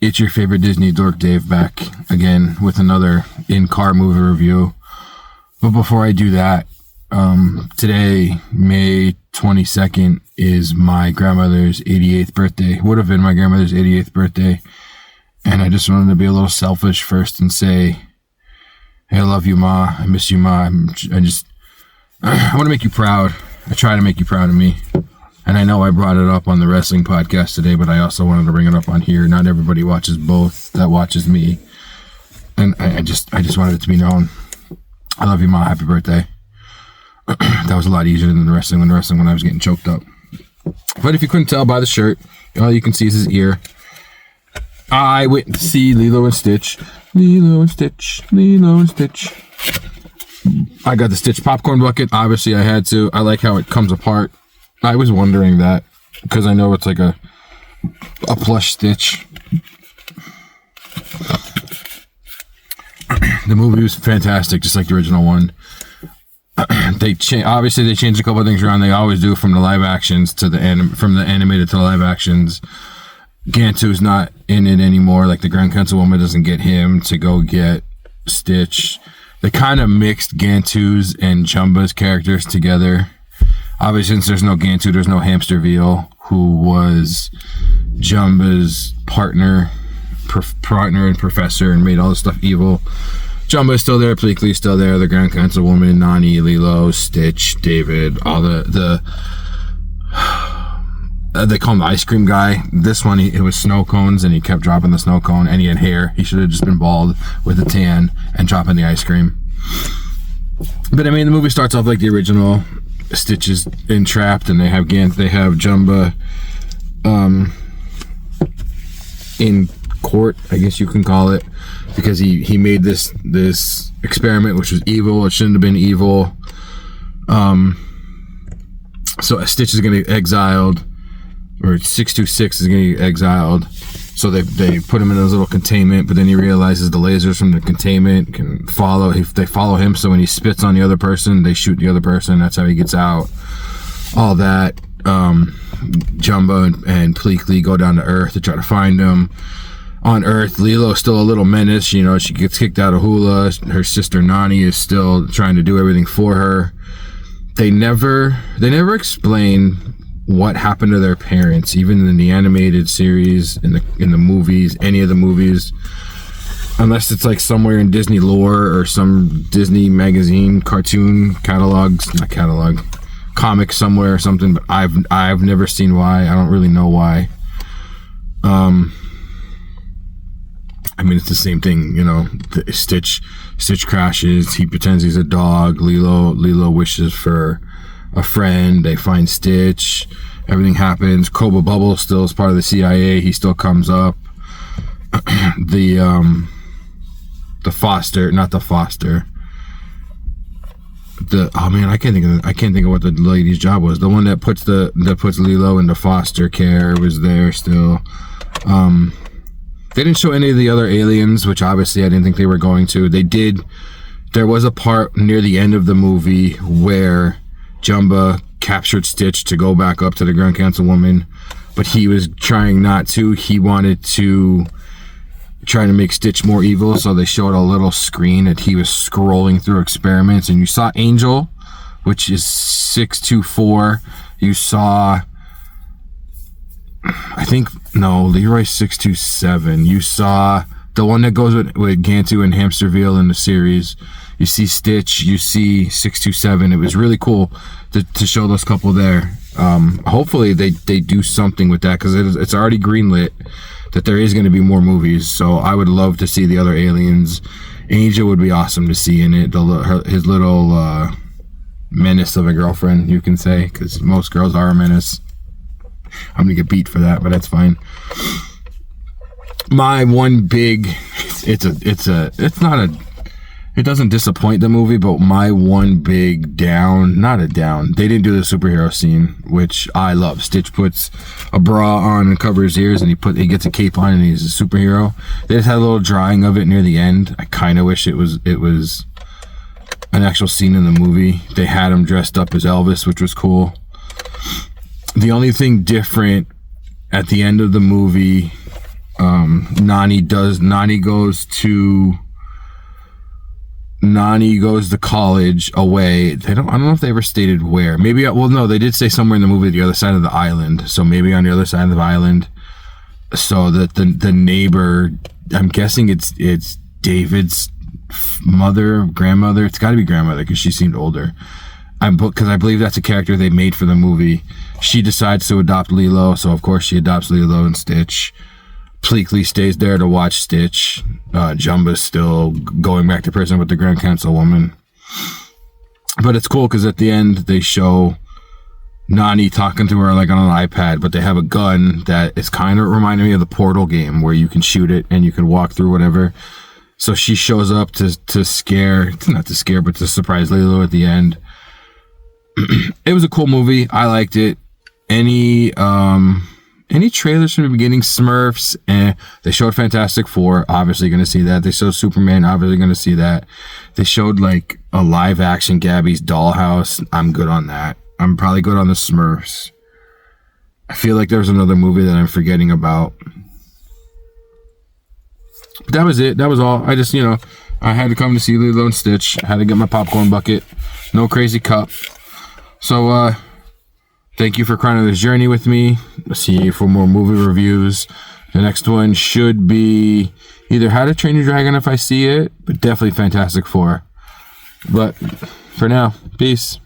It's your favorite Disney dork, Dave, back again with another in-car movie review. But before I do that, today, May 22nd, is my grandmother's 88th birthday. Would have been my grandmother's 88th birthday. And I just wanted to be a little selfish first and say, hey, I love you, Ma. I miss you, Ma. I want to make you proud. I try to make you proud of me. And I know I brought it up on the wrestling podcast today, but I also wanted to bring it up on here. Not everybody watches both that watches me. And I just wanted it to be known. I love you, Ma. Happy birthday. That was a lot easier than the wrestling when I was getting choked up. But if you couldn't tell by the shirt, all you can see is his ear. I went to see Lilo and Stitch. Lilo and Stitch. Lilo and Stitch. I got the Stitch popcorn bucket. Obviously, I had to. I like how it comes apart. I was wondering that because I know it's like a plush Stitch. The movie was fantastic, just like the original one. Obviously they changed a couple of things around. They always do from the live actions to from the animated to the live actions. Gantu's not in it anymore. Like the Grand Councilwoman doesn't get him to go get Stitch. They kind of mixed Gantu's and Jumba's characters together. Obviously, since there's no Gantu, there's no Hamster Veal, who was Jumba's partner and professor and made all this stuff evil. Jumba is still there, Pleakley's still there, the Grand Councilwoman, Nani, Lilo, Stitch, David, all they call him the ice cream guy. This one, it was snow cones, and he kept dropping the snow cone, and he had hair. He should have just been bald with a tan and dropping the ice cream. But I mean, the movie starts off like the original. Stitch is entrapped, and they have Jumba in court, I guess you can call it, because he made this experiment which was evil. It shouldn't have been evil. So Stitch is going to get exiled, or 626 is going to get exiled. So they put him in this little containment, but then he realizes the lasers from the containment can follow. They follow him, so when he spits on the other person, they shoot the other person. That's how he gets out. All that. Jumbo and Pleakley go down to Earth to try to find him. On Earth, Lilo's still a little menace. You know, she gets kicked out of Hula. Her sister Nani is still trying to do everything for her. They never explain what happened to their parents, even in the animated series, in the movies, any of the movies, unless it's like somewhere in Disney lore or some Disney magazine cartoon comic somewhere or something. But I've never seen why. I don't really know why. I mean, it's the same thing, you know. Stitch crashes. He pretends he's a dog. Lilo wishes for a friend. They find Stitch. Everything happens. Koba Bubble still is part of the CIA. He still comes up. The foster, not the foster. I can't think of what the lady's job was. The one that puts Lilo into foster care was there still. They didn't show any of the other aliens, which obviously I didn't think they were going to. They did. There was a part near the end of the movie where Jumba captured Stitch to go back up to the Grand Councilwoman, but he was trying not to. He wanted to try to make Stitch more evil, so they showed a little screen that he was scrolling through experiments, and you saw Angel, which is 624. You saw, Leroy 627. You saw the one that goes with Gantu and Hamster Veal in the series. You see Stitch, you see 627. It was really cool to show those couple there. Hopefully they do something with that, because it's already greenlit that there is going to be more movies. So I would love to see the other aliens. Angel would be awesome to see in it. His little menace of a girlfriend, you can say, because most girls are a menace. I'm gonna get beat for that, but that's fine. My one big, it doesn't disappoint the movie, but my one big not a down. They didn't do the superhero scene, which I love. Stitch puts a bra on and covers his ears, and he gets a cape on, and he's a superhero. They just had a little drawing of it near the end. I kind of wish it was an actual scene in the movie. They had him dressed up as Elvis, which was cool. The only thing different at the end of the movie Nani goes to college away. I don't know if they ever stated where. Maybe, well, no, they did say somewhere in the movie the other side of the island. So maybe on the other side of the island. So that the neighbor, I'm guessing it's David's grandmother. It's got to be grandmother because she seemed older. Because I believe that's a character they made for the movie. She decides to adopt Lilo, so of course she adopts Lilo and Stitch. Pleakley stays there to watch Stitch. Jumba's still going back to prison with the Grand Councilwoman. But it's cool because at the end they show Nani talking to her like on an iPad, but they have a gun that is kind of reminding me of the Portal game where you can shoot it and you can walk through whatever. So she shows up to surprise Lilo at the end. It was a cool movie. I liked it. Any trailers from the beginning? Smurfs, they showed Fantastic Four, obviously going to see that. They showed Superman, obviously going to see that. They showed like a live action Gabby's Dollhouse. I'm good on that. I'm probably good on the Smurfs. I feel like there's another movie that I'm forgetting about. But that was it. That was all. I just, I had to come to see Lilo and Stitch. I had to get my popcorn bucket. No crazy cup. So, thank you for crowning this journey with me. I'll see you for more movie reviews. The next one should be either How to Train Your Dragon if I see it, but definitely Fantastic Four. But for now, peace.